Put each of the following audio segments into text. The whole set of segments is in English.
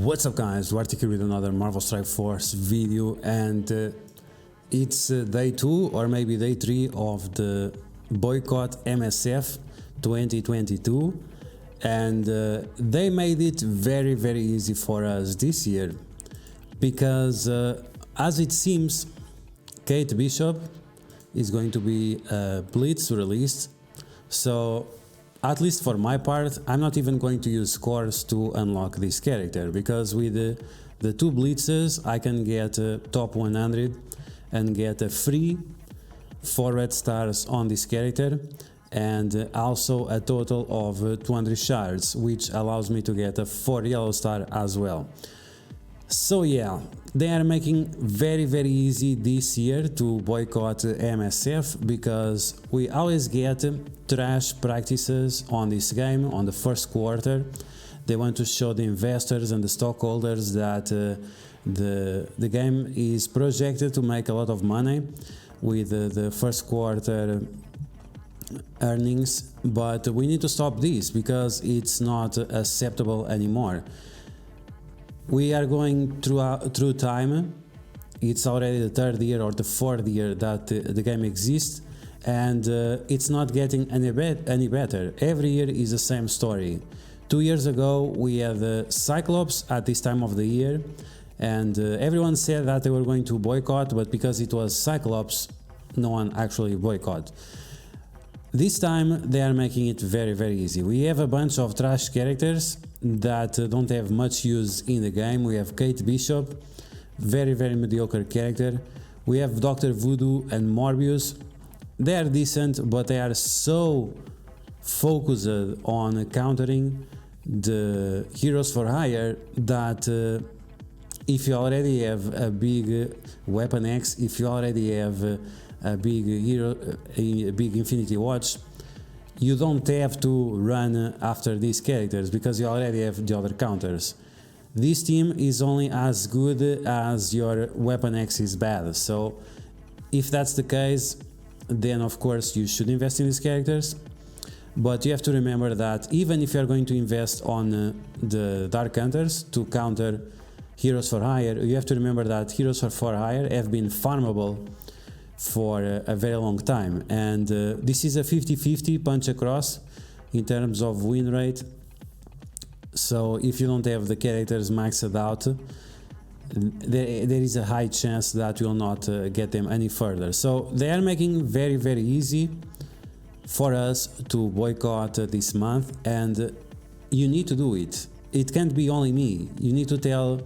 What's up guys, Duarte here with another Marvel Strike Force video, and it's day 2 or maybe day 3 of the boycott MSF 2022, and they made it very easy for us this year because as it seems, Kate Bishop is going to be Blitz released. So at least for my part, I'm not even going to use scores to unlock this character, because with the two blitzes I can get top 100 and get a free 4 red stars on this character, and also a total of 200 shards, which allows me to get a 4 yellow star as well. So yeah, they are making very easy this year to boycott MSF, because we always get trash practices on this game on the first quarter. They want to show the investors and the stockholders that the game is projected to make a lot of money with the first quarter earnings, but we need to stop this because it's not acceptable anymore. We are going through time. It's already the 3rd year or the 4th year that the game exists, and it's not getting any better. Every year is the same story. 2 years ago we had Cyclops at this time of the year, and everyone said that they were going to boycott, but because it was Cyclops, no one actually boycott. This time they are making it very easy. We have a bunch of trash characters that don't have much use in the game. We have Kate Bishop, very mediocre character. We have Dr. Voodoo and Morbius. They are decent, but they are so focused on countering the heroes for hire that if you already have a big Weapon X, if you already have a big hero, a big Infinity Watch, you don't have to run after these characters because you already have the other counters. This team is only as good as your Weapon X is bad, so if that's the case, then of course you should invest in these characters. But you have to remember that even if you are going to invest on the Dark Hunters to counter Heroes for Hire, you have to remember that Heroes for Hire have been farmable for a very long time, and this is a 50-50 punch across in terms of win rate. So if you don't have the characters maxed out, there is a high chance that you will not get them any further. So they are making very easy for us to boycott this month, and you need to do it. It can't be only me. You need to tell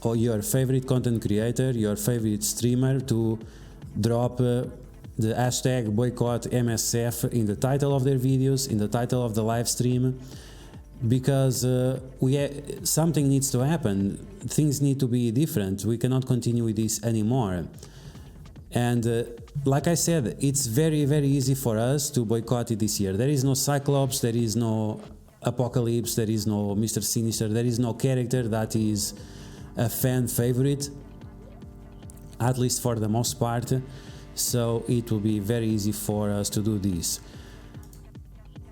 your favorite content creator, your favorite streamer to drop the hashtag boycott MSF in the title of their videos, in the title of the live stream, because something needs to happen. Things need to be different. We cannot continue with this anymore. And like I said, it's very easy for us to boycott it this year. There is no Cyclops, there is no Apocalypse, there is no Mr. Sinister, there is no character that is a fan favorite, at least for the most part, so it will be very easy for us to do this.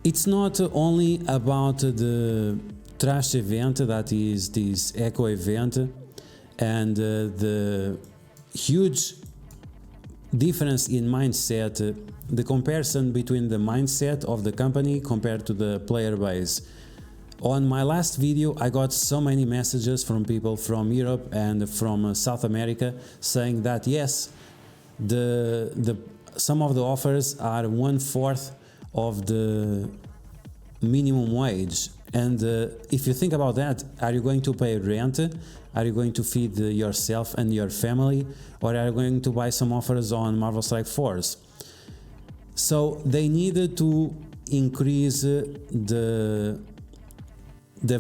It's not only about the trash event that is this Echo event, and the huge difference in mindset, the comparison between the mindset of the company compared to the player base. On my last video I got so many messages from people from Europe and from South America saying that yes, some of the offers are 1/4 of the minimum wage, and if you think about that, are you going to pay rent? Are you going to feed yourself and your family, or are you going to buy some offers on Marvel Strike Force? So they needed to increase the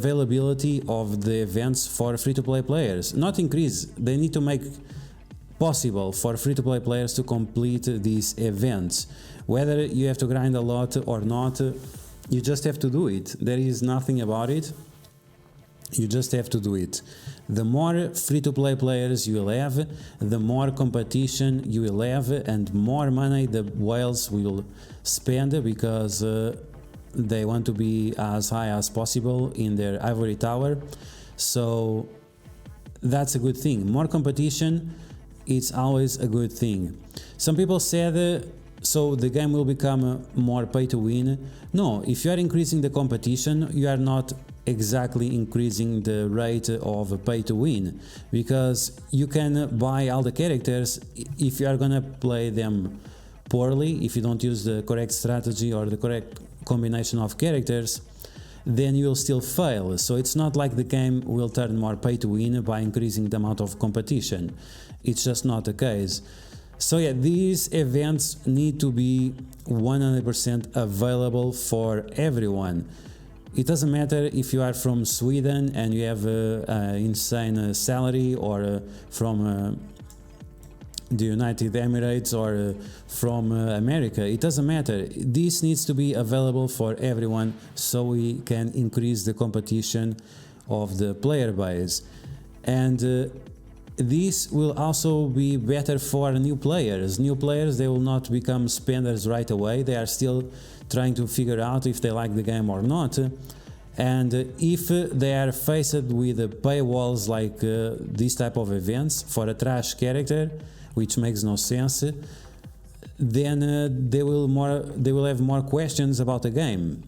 availability of the events for free-to-play players. Not increase, they need to make possible for free-to-play players to complete these events. Whether you have to grind a lot or not, you just have to do it. There is nothing about it. You just have to do it. The more free-to-play players you will have, the more competition you will have, and more money the whales will spend, because they want to be as high as possible in their ivory tower. So that's a good thing. More competition, it's always a good thing. Some people said so the game will become more pay to win. No, if you are increasing the competition, you are not exactly increasing the rate of pay to win, because you can buy all the characters. If you are gonna play them poorly, if you don't use the correct strategy or the correct combination of characters, then you will still fail. So it's not like the game will turn more pay to win by increasing the amount of competition. It's just not the case. So yeah, these events need to be 100% available for everyone. It doesn't matter if you are from Sweden and you have an insane salary, or from the United Emirates, or from America. It doesn't matter. This needs to be available for everyone so we can increase the competition of the player base. And this will also be better for new players. New players, they will not become spenders right away. They are still trying to figure out if they like the game or not. And if they are faced with paywalls like these type of events for a trash character, which makes no sense, then they will have more questions about the game.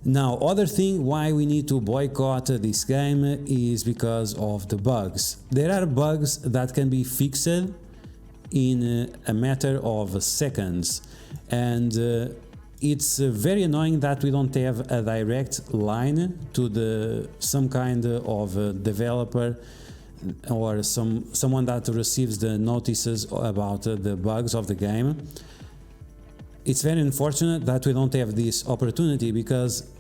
Now, other thing why we need to boycott this game is because of the bugs. There are bugs that can be fixed in a matter of seconds, and it's very annoying that we don't have a direct line to some kind of developer or someone that receives the notices about the bugs of the game. It's very unfortunate that we don't have this opportunity, because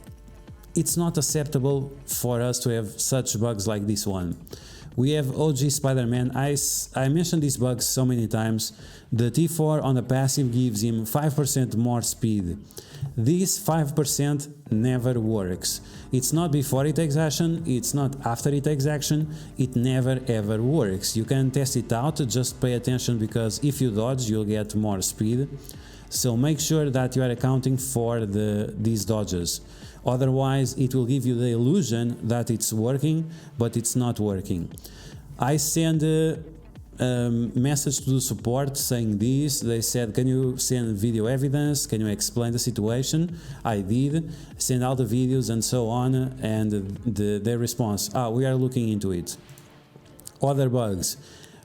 it's not acceptable for us to have such bugs like this one. We have OG Spider-Man. I mentioned these bugs so many times. The T4 on the passive gives him 5% more speed. This 5% never works. It's not before he takes action, it's not after he takes action, it never ever works. You can test it out, just pay attention, because if you dodge, you'll get more speed. So make sure that you are accounting for these dodges. Otherwise, it will give you the illusion that it's working, but it's not working. I send a message to the support saying this. They said, can you send video evidence? Can you explain the situation? I did. Send all the videos and so on, and their response, we are looking into it. Other bugs.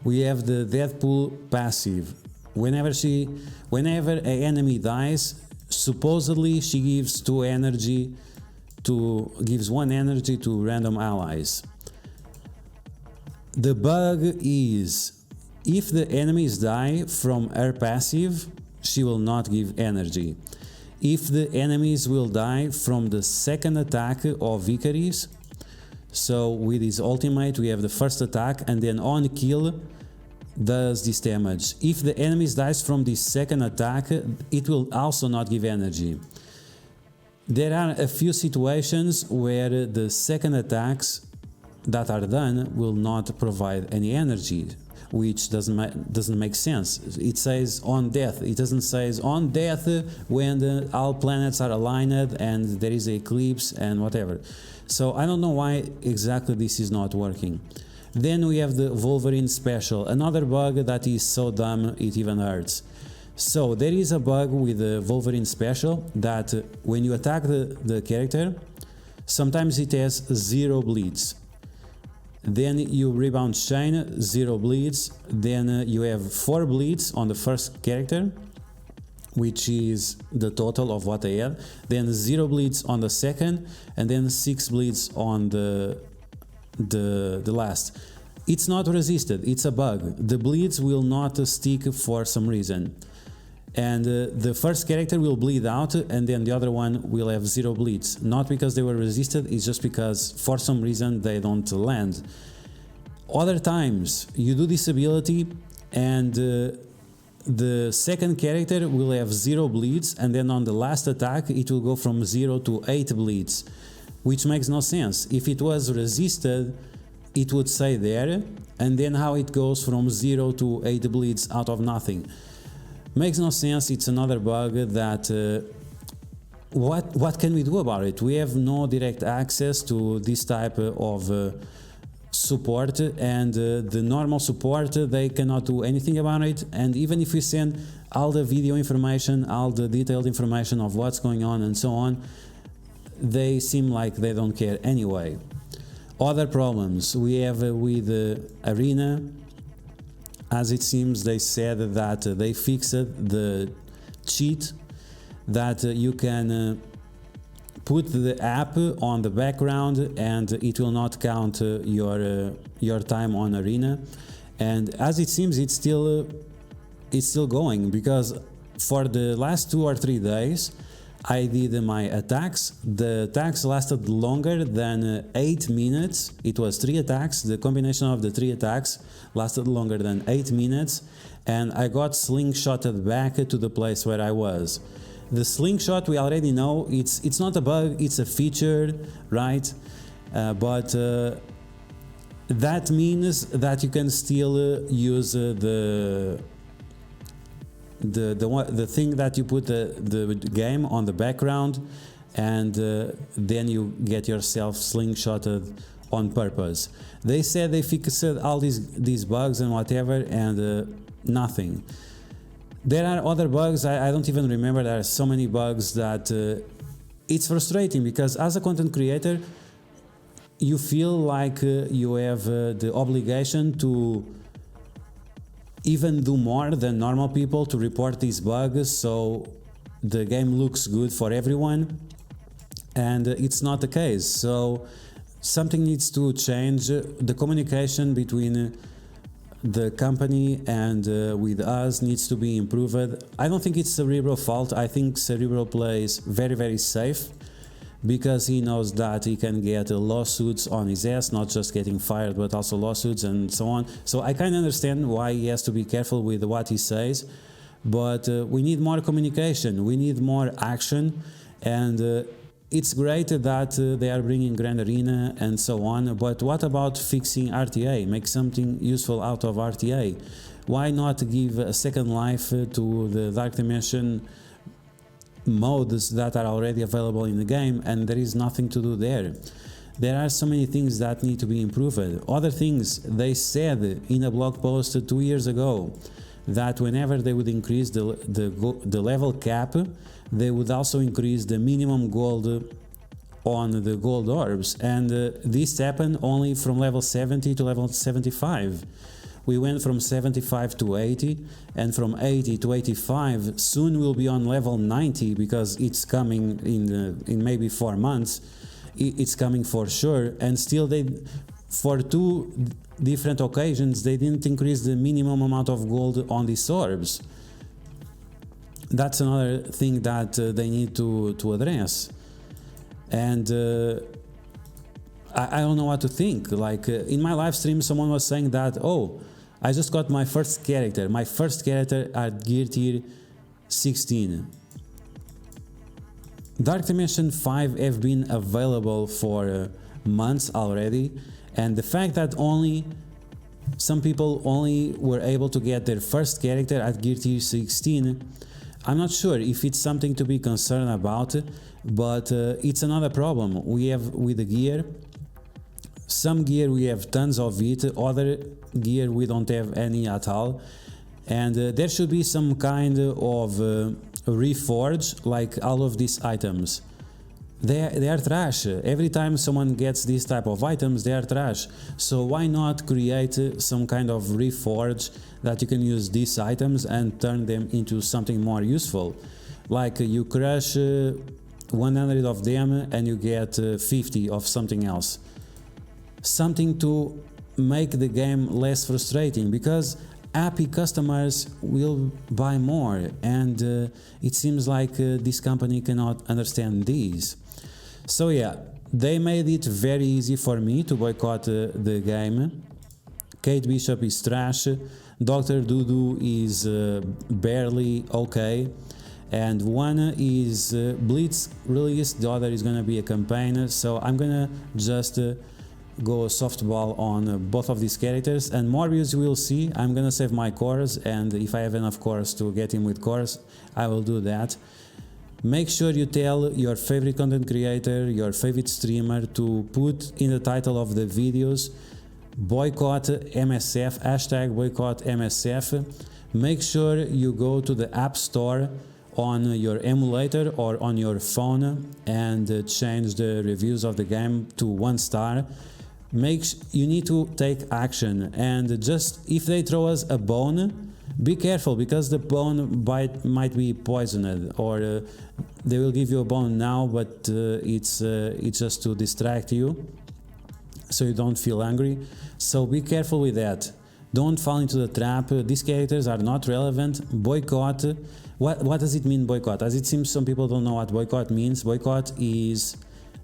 We have the Deadpool passive. Whenever an enemy dies, supposedly she gives one energy to random allies. The bug is, if the enemies die from her passive, she will not give energy. If the enemies will die from the second attack of Icarus, so with his ultimate we have the first attack, and then on kill does this damage. If the enemies dies from the second attack, it will also not give energy. There are a few situations where the second attacks that are done will not provide any energy, which doesn't make sense. It says on death. It doesn't say on death when all planets are aligned and there is an eclipse and whatever. So I don't know why exactly this is not working. Then we have the Wolverine special, another bug that is so dumb it even hurts. So there is a bug with the Wolverine special that when you attack the character, sometimes it has 0 bleeds. Then you rebound chain, 0 bleeds. Then you have 4 bleeds on the first character, which is the total of what they have. Then 0 bleeds on the second, and then 6 bleeds on the last. It's not resisted, it's a bug. The bleeds will not stick for some reason. And the first character will bleed out, and then the other one will have 0 bleeds. Not because they were resisted, it's just because for some reason they don't land. Other times you do this ability and the second character will have 0 bleeds, and then on the last attack it will go from 0 to 8 bleeds, which makes no sense. If it was resisted, it would say there, and then how it goes from 0 to 8 bleeds out of nothing. Makes no sense. It's another bug that what can we do about it? We have no direct access to this type of support, and the normal support, they cannot do anything about it. And even if we send all the video information, all the detailed information of what's going on and so on, they seem like they don't care anyway. Other problems we have with Arena, as it seems they said that they fixed the cheat that you can put the app on the background and it will not count your time on Arena. And as it seems, it's still going, because for the last 2 or 3 days I did my attacks. The attacks lasted longer than 8 minutes. It was 3 attacks. The combination of the 3 attacks lasted longer than 8 minutes, and I got slingshotted back to the place where I was. The slingshot, we already know, it's not a bug, it's a feature, right? But that means that you can still use the thing that you put the game on the background, and then you get yourself slingshotted on purpose. They said they fixed all these bugs and whatever, and nothing. There are other bugs, I don't even remember. There are so many bugs that it's frustrating, because as a content creator you feel like you have the obligation to even do more than normal people to report these bugs, so the game looks good for everyone, and it's not the case. So something needs to change. The communication between the company and with us needs to be improved. I don't think it's Cerebro's fault. I think Cerebro plays very, very safe, because he knows that he can get lawsuits on his ass, not just getting fired but also lawsuits and so on. So I kind of understand why he has to be careful with what he says, but we need more communication, we need more action. And it's great that they are bringing Grand Arena and so on, but what about fixing RTA? Make something useful out of RTA. Why not give a second life to the Dark Dimension modes that are already available in the game, and there is nothing to do there. There are so many things that need to be improved. Other things, they said in a blog post 2 years ago that whenever they would increase the level cap, they would also increase the minimum gold on the gold orbs, and this happened only from level 70 to level 75. We went from 75 to 80, and from 80 to 85. Soon we'll be on level 90, because it's coming in maybe 4 months. It's coming for sure. And still, for 2 different occasions, they didn't increase the minimum amount of gold on these orbs. That's another thing that they need to address. And I don't know what to think. Like in my live stream, someone was saying that, oh, I just got my first character at gear tier 16. Dark Dimension 5 have been available for months already, and the fact that some people only were able to get their first character at gear tier 16, I'm not sure if it's something to be concerned about, but it's another problem we have with the gear. Some gear we have tons of it, other gear we don't have any at all, and there should be some kind of reforge like all of these items. They are trash. Every time someone gets this type of items, they are trash. So why not create some kind of reforge that you can use these items and turn them into something more useful? Like you crush 100 of them and you get 50 of something else. Something to make the game less frustrating, because happy customers will buy more, and it seems like this company cannot understand these. So yeah, they made it very easy for me to boycott the game. Kate Bishop is trash, Dr. Doodoo is barely okay, and one is Blitz release, the other is gonna be a campaign, so I'm gonna just go softball on both of these characters. And Morbius, we'll see. I'm gonna save my cores, and if I have enough cores to get him with cores, I will do that. Make sure you tell your favorite content creator, your favorite streamer to put in the title of the videos boycott MSF, hashtag boycott MSF. Make sure you go to the App Store on your emulator or on your phone and change the reviews of the game to 1 star. You need to take action, and just if they throw us a bone, be careful, because the bone bite might be poisoned, or they will give you a bone now, but it's just to distract you so you don't feel angry. So be careful with that. Don't fall into the trap. These characters are not relevant. Boycott. What does it mean, boycott? As it seems some people don't know what boycott means. Boycott is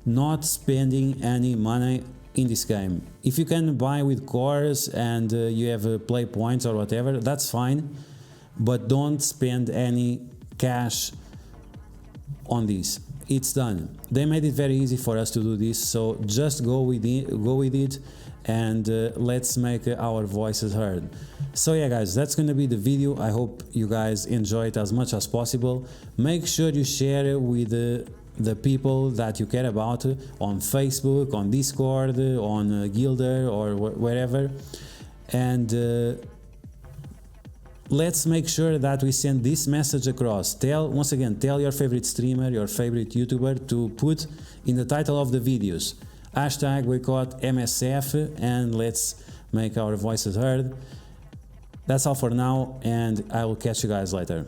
not spending any money in this game. If you can buy with cores and you have play points or whatever, that's fine, but don't spend any cash on this. It's done. They made it very easy for us to do this, so just go with it and let's make our voices heard. So yeah guys, that's gonna be the video. I hope you guys enjoy it as much as possible. Make sure you share it with the people that you care about on Facebook, on Discord, on Guilder, or wherever, and let's make sure that we send this message across. Once again, tell your favorite streamer, your favorite YouTuber to put in the title of the videos hashtag boycott MSF, and let's make our voices heard. That's all for now, and I will catch you guys later.